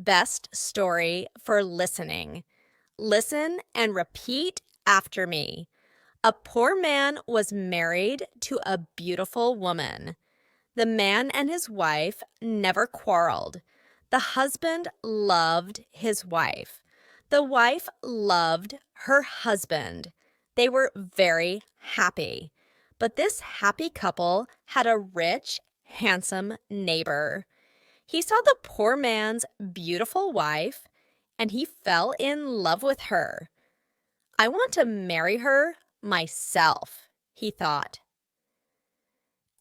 best story for listening. Listen and repeat after me. A poor man was married to a beautiful woman. The man and his wife never quarreled. The husband loved his wife. The wife loved her husband. They were very happy. But this happy couple had a rich, handsome neighbor. He saw the poor man's beautiful wife, and he fell in love with her. I want to marry her myself, he thought.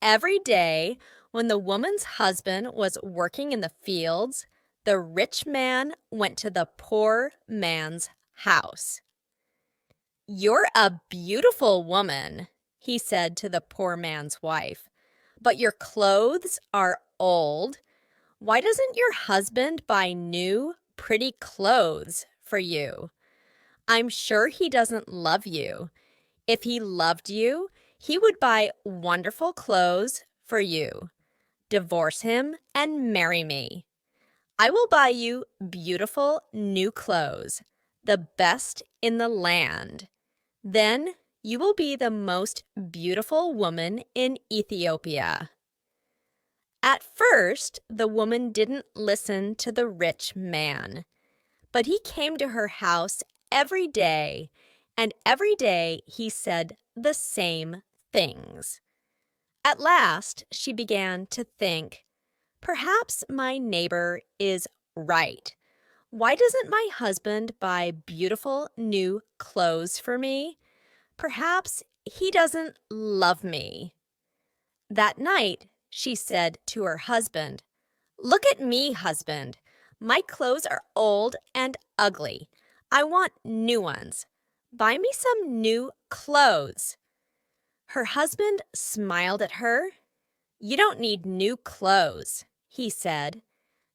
Every day, when the woman's husband was working in the fields, the rich man went to the poor man's house. "You're a beautiful woman," he said to the poor man's wife, "but your clothes are old. Why doesn't your husband buy new, pretty clothes for you? I'm sure he doesn't love you. If he loved you, he would buy wonderful clothes for you. Divorce him and marry me. I will buy you beautiful new clothes, the best in the land. Then you will be the most beautiful woman in Ethiopia." At first, the woman didn't listen to the rich man, but he came to her house every day, and every day he said the same things. At last, she began to think, perhaps my neighbor is right. Why doesn't my husband buy beautiful new clothes for me? Perhaps he doesn't love me. That night, she said to her husband, "Look at me, husband. My clothes are old and ugly. I want new ones. Buy me some new clothes." Her husband smiled at her. "You don't need new clothes," he said.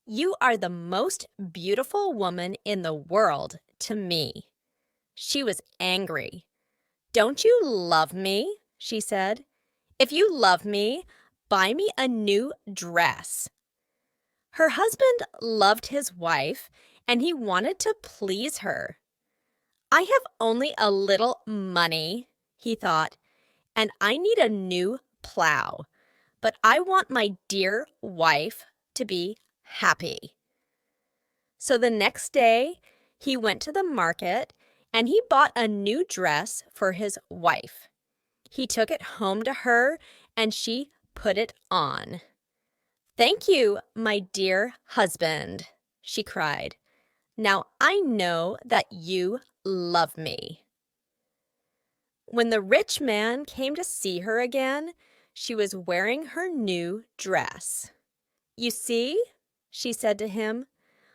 "You are the most beautiful woman in the world to me." She was angry. "Don't you love me?" she said. "If you love me, buy me a new dress." Her husband loved his wife, and he wanted to please her. "I have only a little money," he thought, "and I need a new plow. But I want my dear wife to be happy." So the next day, he went to the market, and he bought a new dress for his wife. He took it home to her, and she put it on. "Thank you, my dear husband," she cried. "Now I know that you love me." When the rich man came to see her again, she was wearing her new dress. "You see," she said to him,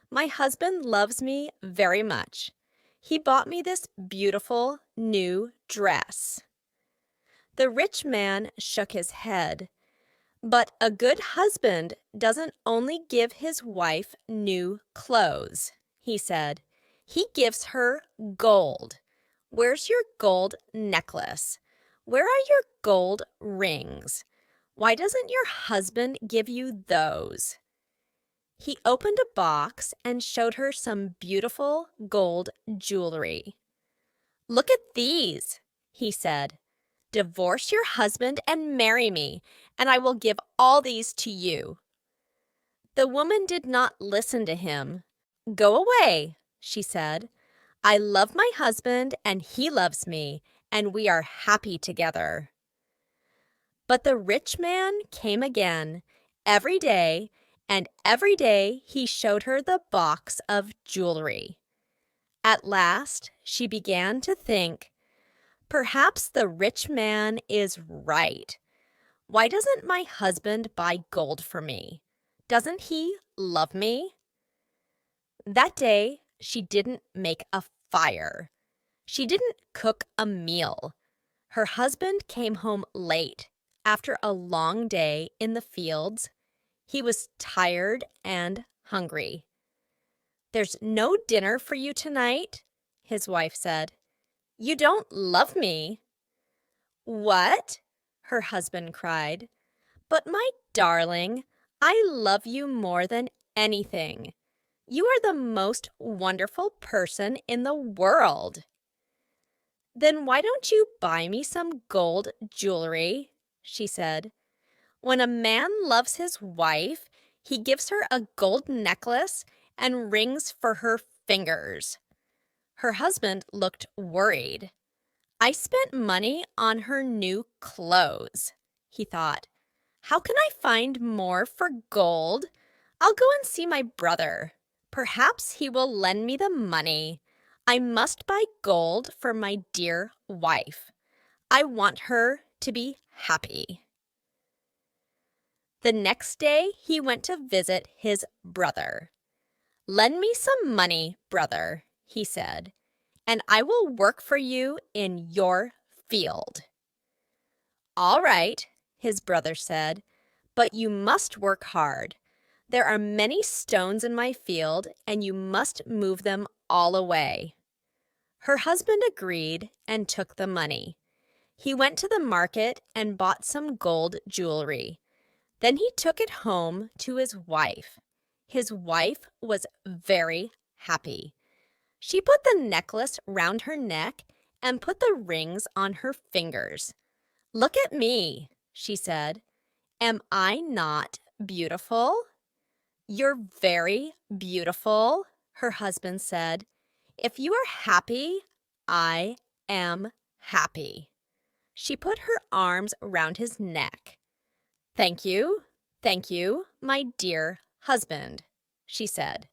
"my husband loves me very much. He bought me this beautiful new dress." The rich man shook his head. "But a good husband doesn't only give his wife new clothes," he said. "He gives her gold. Where's your gold necklace? Where are your gold rings? Why doesn't your husband give you those?" He opened a box and showed her some beautiful gold jewelry. "Look at these," he said. "Divorce your husband and marry me, and I will give all these to you." The woman did not listen to him. "Go away," she said. "I love my husband and he loves me, and we are happy together." But the rich man came again every day, and every day he showed her the box of jewelry. At last, she began to think, perhaps the rich man is right. Why doesn't my husband buy gold for me? Doesn't he love me? That day, she didn't make a fire. She didn't cook a meal. Her husband came home late after a long day in the fields. He was tired and hungry. "There's no dinner for you tonight," his wife said. "You don't love me." "What?" her husband cried. "But my darling, I love you more than anything. You are the most wonderful person in the world. Then why don't you buy me some gold jewelry? She said. When a man loves his wife, he gives her a gold necklace and rings for her fingers. Her husband looked worried. I spent money on her new clothes, he thought. How can I find more for gold? I'll go and see my brother. Perhaps he will lend me the money. I must buy gold for my dear wife. I want her to be happy. The next day, he went to visit his brother. Lend me some money, brother, he said, and I will work for you in your field. All right, his brother said, but you must work hard. There are many stones in my field, and you must move them all away. Her husband agreed and took the money. He went to the market and bought some gold jewelry. Then he took it home to his wife. His wife was very happy. She put the necklace round her neck and put the rings on her fingers. Look at me, she said. Am I not beautiful? You're very beautiful, her husband said. If you are happy, I am happy. She put her arms round his neck. Thank you, my dear husband, she said.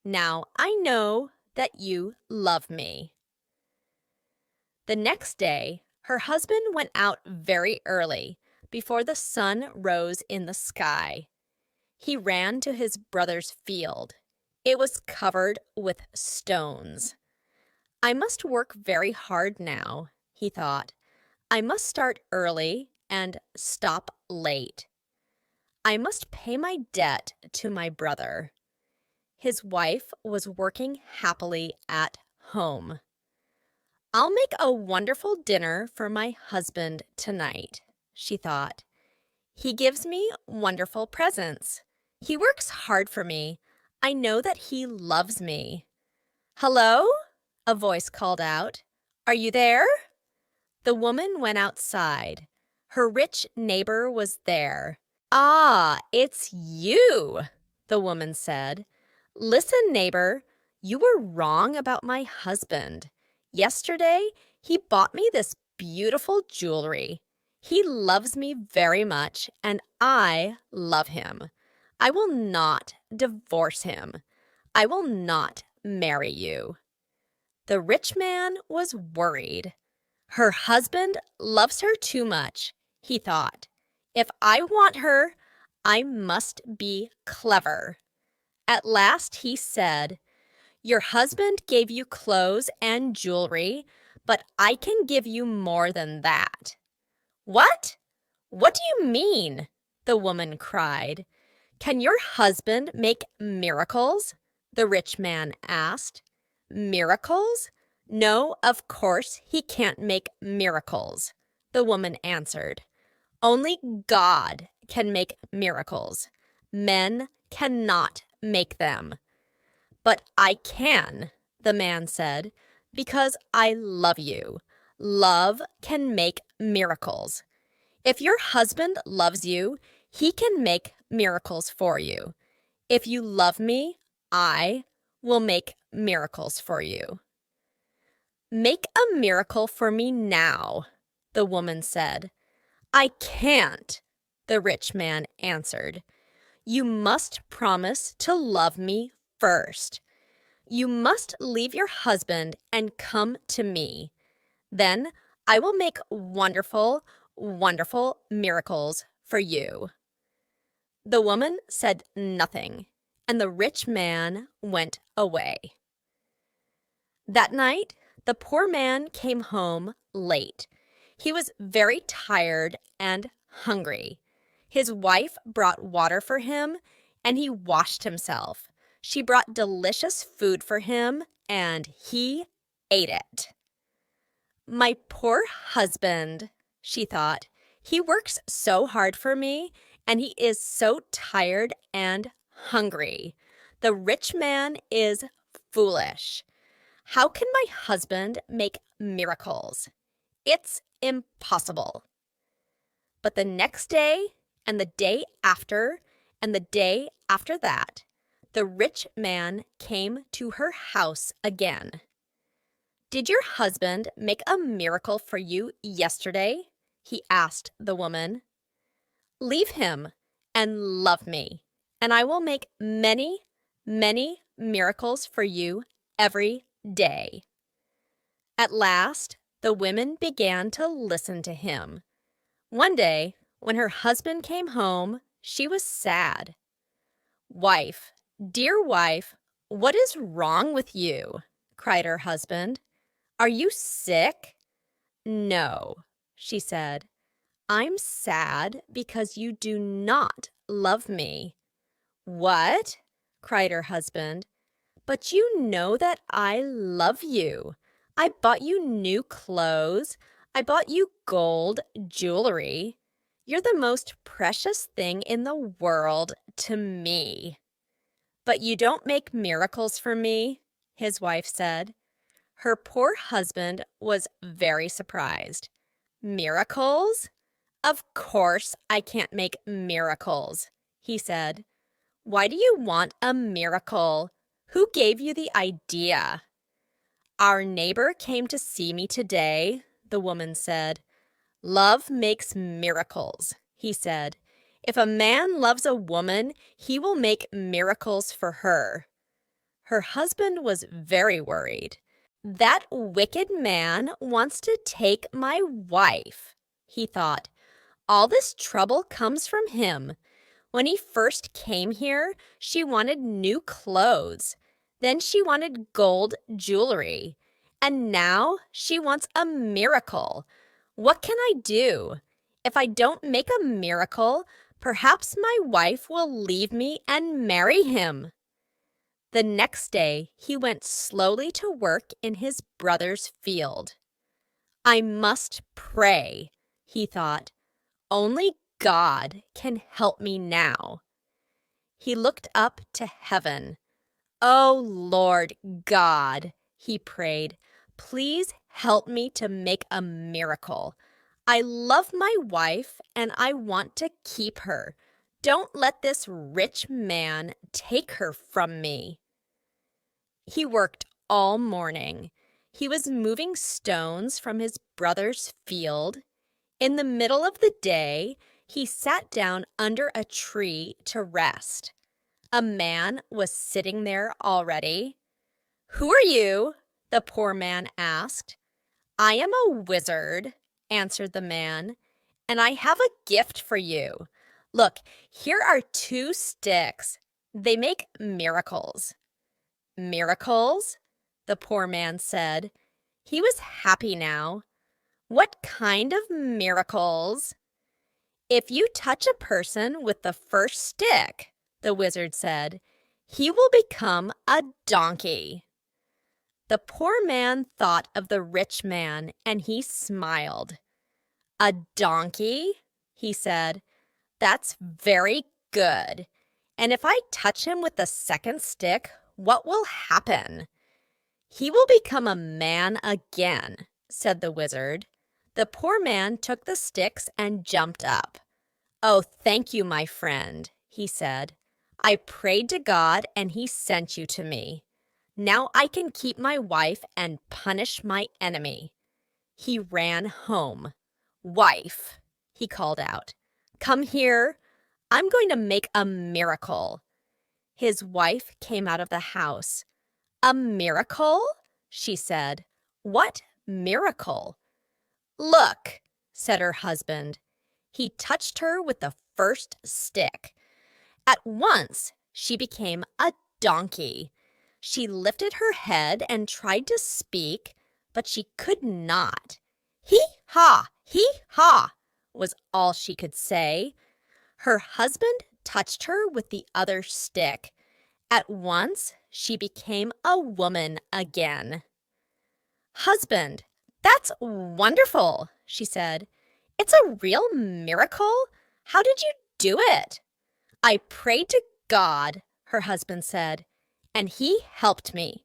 Now I know that you love me. The next day, her husband went out very early, before the sun rose in the sky. He ran to his brother's field. It was covered with stones. I must work very hard now, he thought. I must start early and stop late. I must pay my debt to my brother. His wife was working happily at home. I'll make a wonderful dinner for my husband tonight, she thought. He gives me wonderful presents. He works hard for me. I know that he loves me. Hello? A voice called out. Are you there? The woman went outside. Her rich neighbor was there. Ah, it's you, the woman said. Listen, neighbor, you were wrong about my husband. Yesterday, he bought me this beautiful jewelry. He loves me very much, and I love him. I will not divorce him. I will not marry you. The rich man was worried. Her husband loves her too much, he thought. If I want her, I must be clever. At last he said, Your husband gave you clothes and jewelry, but I can give you more than that. What? What do you mean? The woman cried. Can your husband make miracles? The rich man asked. Miracles? No, of course he can't make miracles, the woman answered. Only God can make miracles. Men cannot make them. But I can, the man said, because I love you. Love can make miracles. If your husband loves you, he can make miracles for you. If you love me, I will make miracles for you. Make a miracle for me now, the woman said. I can't, the rich man answered. You must promise to love me first. You must leave your husband and come to me. Then I will make wonderful, wonderful miracles for you. The woman said nothing, and the rich man went away. That night, the poor man came home late. He was very tired and hungry. His wife brought water for him, and he washed himself. She brought delicious food for him, and he ate it. My poor husband, she thought. He works so hard for me, and he is so tired and hungry. The rich man is foolish. How can my husband make miracles? It's impossible. But the next day, and the day after, and the day after that, the rich man came to her house again. "Did your husband make a miracle for you yesterday?" he asked the woman. "Leave him and love me, and I will make many, many miracles for you every day." At last, the women began to listen to him. One day, when her husband came home, she was sad. "Wife, dear wife, what is wrong with you?" cried her husband. "Are you sick?" "No," she said. "I'm sad because you do not love me." "What?" cried her husband. "But you know that I love you. I bought you new clothes. I bought you gold jewelry. You're the most precious thing in the world to me." "But you don't make miracles for me," his wife said. Her poor husband was very surprised. "Miracles? Of course I can't make miracles," he said. "Why do you want a miracle? Who gave you the idea?" "Our neighbor came to see me today," the woman said. "Love makes miracles," he said. "If a man loves a woman, he will make miracles for her." Her husband was very worried. "That wicked man wants to take my wife," he thought. "All this trouble comes from him. When he first came here, she wanted new clothes. Then she wanted gold jewelry. And now she wants a miracle. What can I do? If I don't make a miracle, perhaps my wife will leave me and marry him." The next day, he went slowly to work in his brother's field. "I must pray," he thought. "Only God can help me now." He looked up to heaven. "Oh, Lord God," he prayed, "please help me to make a miracle. I love my wife and I want to keep her. Don't let this rich man take her from me." He worked all morning. He was moving stones from his brother's field. In the middle of the day, he sat down under a tree to rest. A man was sitting there already. "Who are you?" the poor man asked. "I am a wizard," answered the man, "and I have a gift for you. Look, here are 2 sticks. They make miracles." "Miracles?" the poor man said. He was happy now. "What kind of miracles?" "If you touch a person with the first stick," the wizard said, "he will become a donkey." The poor man thought of the rich man and he smiled. "A donkey?" he said. "That's very good. And if I touch him with the second stick, what will happen?" "He will become a man again," said the wizard. The poor man took the sticks and jumped up. "Oh, thank you, my friend," he said. "I prayed to God and he sent you to me. Now I can keep my wife and punish my enemy." He ran home. "Wife," he called out, "come here. I'm going to make a miracle." His wife came out of the house. "A miracle?" she said. "What miracle?" "Look," said her husband. He touched her with the first stick. At once, she became a donkey. She lifted her head and tried to speak, but she could not. "Hee-haw, hee-haw," was all she could say. Her husband touched her with the other stick. At once, she became a woman again. "Husband, that's wonderful," she said. "It's a real miracle. How did you do it?" "I prayed to God," her husband said, and he helped me.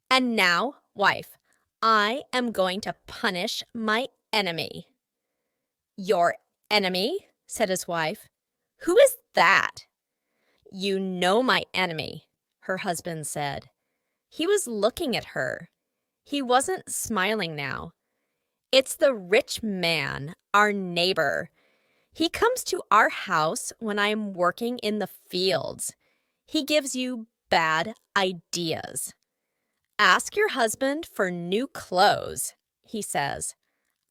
And now, wife, I am going to punish my enemy." "Your enemy?" said his wife. "Who is that?" "You know my enemy," her husband said. He was looking at her. He wasn't smiling now. "It's the rich man, our neighbor. He comes to our house when I am working in the fields. He gives you bad ideas. 'Ask your husband for new clothes,' he says.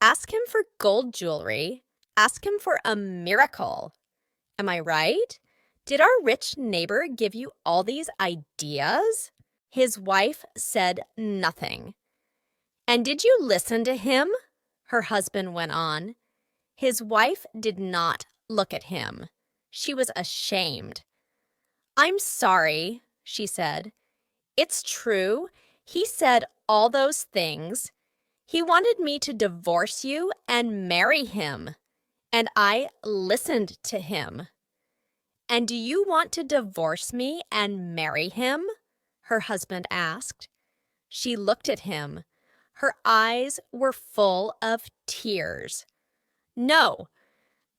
'Ask him for gold jewelry. Ask him for a miracle.' Am I right? Did our rich neighbor give you all these ideas?" His wife said nothing. "And did you listen to him?" her husband went on. His wife did not look at him. She was ashamed. "I'm sorry," she said. "It's true. He said all those things. He wanted me to divorce you and marry him, and I listened to him." "And do you want to divorce me and marry him?" her husband asked. She looked at him. Her eyes were full of tears. "No,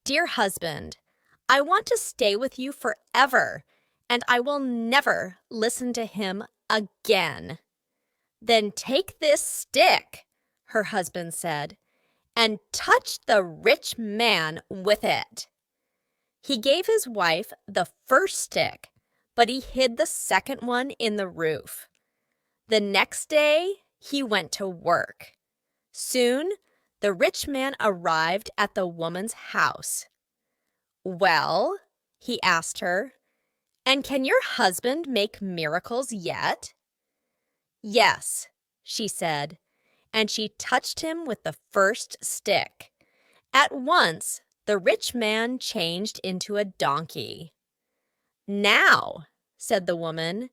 dear husband, I want to stay with you forever, and I will never listen to him again." "Then take this stick," her husband said, "and touch the rich man with it." He gave his wife the first stick, but he hid the second one in the roof. The next day, he went to work. Soon, the rich man arrived at the woman's house. "Well," he asked her, "and can your husband make miracles yet?" "Yes," she said, and she touched him with the first stick. At once, the rich man changed into a donkey. "Now," said the woman,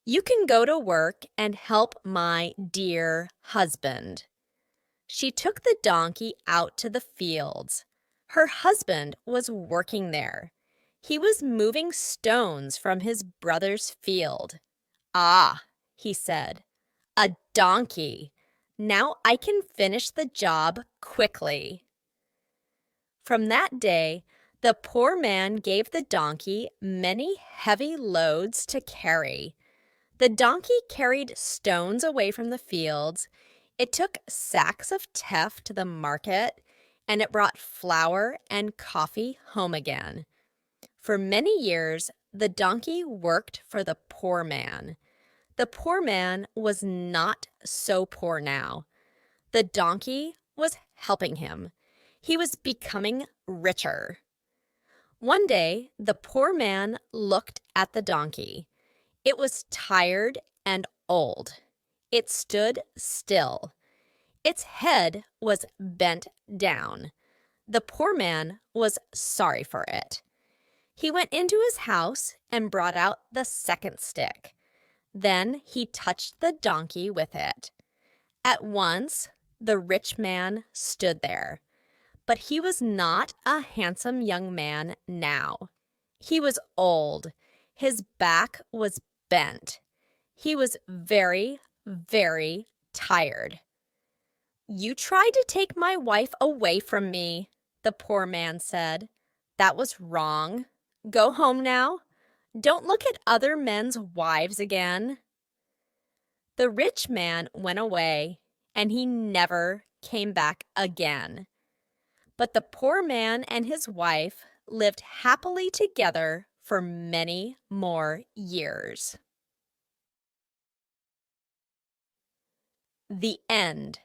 "you can go to work and help my dear husband." She took the donkey out to the fields. Her husband was working there. He was moving stones from his brother's field. "Ah," he said, "a donkey. Now I can finish the job quickly." From that day, the poor man gave the donkey many heavy loads to carry. The donkey carried stones away from the fields. It took sacks of teff to the market, and it brought flour and coffee home again. For many years, the donkey worked for the poor man. The poor man was not so poor now. The donkey was helping him. He was becoming richer. One day, the poor man looked at the donkey. It was tired and old. It stood still. Its head was bent down. The poor man was sorry for it. He went into his house and brought out the second stick. Then he touched the donkey with it. At once, the rich man stood there. But he was not a handsome young man now. He was old. His back was bent. He was very, very tired. "You tried to take my wife away from me," the poor man said. "That was wrong. Go home now. Don't look at other men's wives again." The rich man went away, and he never came back again. But the poor man and his wife lived happily together for many more years. The end.